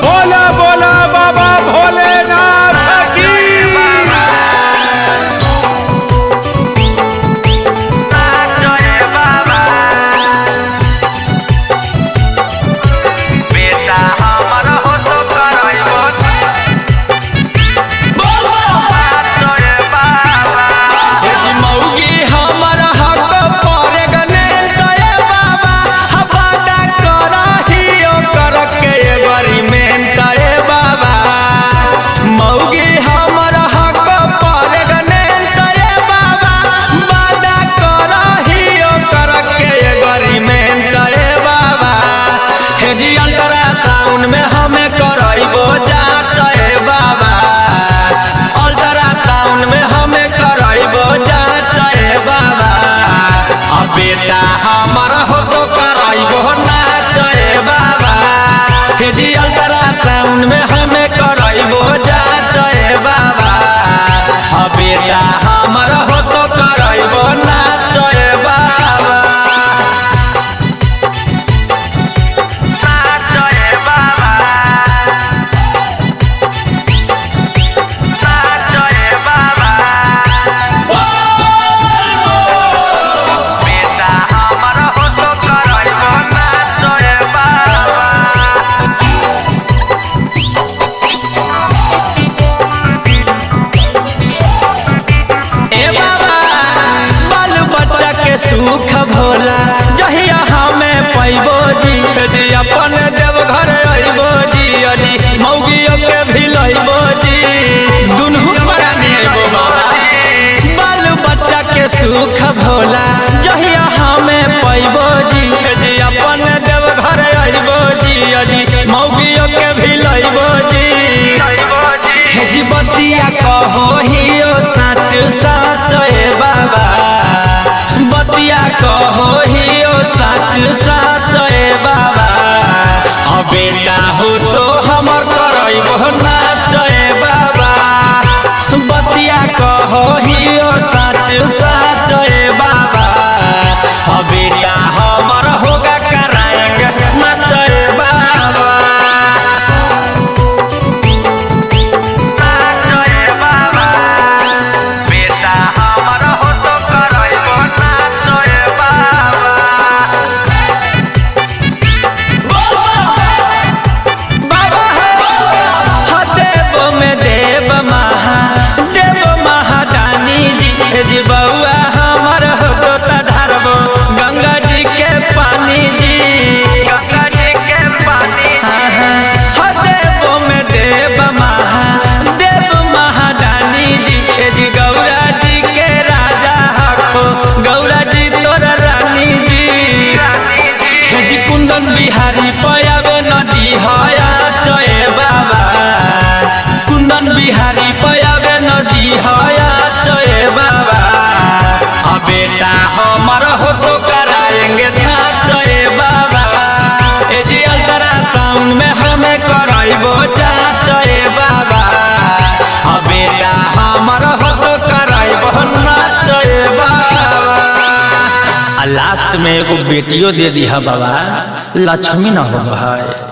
बोला बोला बाबा भोलेनाथ की। अल्ट्रासाउंड में हमें करइबो जांच ए बाबा, अल्ट्रासाउंड में हमें करइबो जांच ए बाबा। अब बेटा हमर हो तो करइबो नाच ए बाबा। हे जी अल्ट्रासाउंड में हमें करइबो जांच ए बाबा। अब बेटा हमर हो तो करइबो नाच ए बाबा। सुख भोला जहिया हमें पैबो जी, अपन देवघर अइबो जी। अजी मौगियों के भी लइबो जी, दुनू प्राणी अइबो बाल बच्चा के सुख भोला जहिया हमें पैबो जी। अपन देवघर अइबो जी, अजी मौगियों के भी लइबो जी। जी बतिया कहो हियो सच सच ए बाबा, बतिया कहो हियो सच सच ए बाबा। अब बेटा हो तो हमर करइबो नाच ए बाबा, बतिया कहो हियो सच सच ए बाबा। अब बेटा हमर होगा कराएंगे नाच ए बाबा। जी बउआ हमर हो तो ढारबो गंगा जी के पानी जी, गंगा जी के पानी। देवो में देव महादेव महादानी जी। जी गौरा जी के राजा हको, गौरा जी तोर रानी जी। जी कुंदन बिहारी पयावे नदी हया चए बाबा, कुंदन बिहारी पयावे नदी हया चए बाबा। अब बेटा हमर हो तो कराएंगे नाच ए बाबा। ए जी अल्ट्रासाउंड में हमें करइबो जांच ए बाबा। अब बेटा हमर हो तो करइबो नाच ए बाबा। लास्ट में एगो बेटियों दे दी है बाबा, लक्ष्मी न हो है।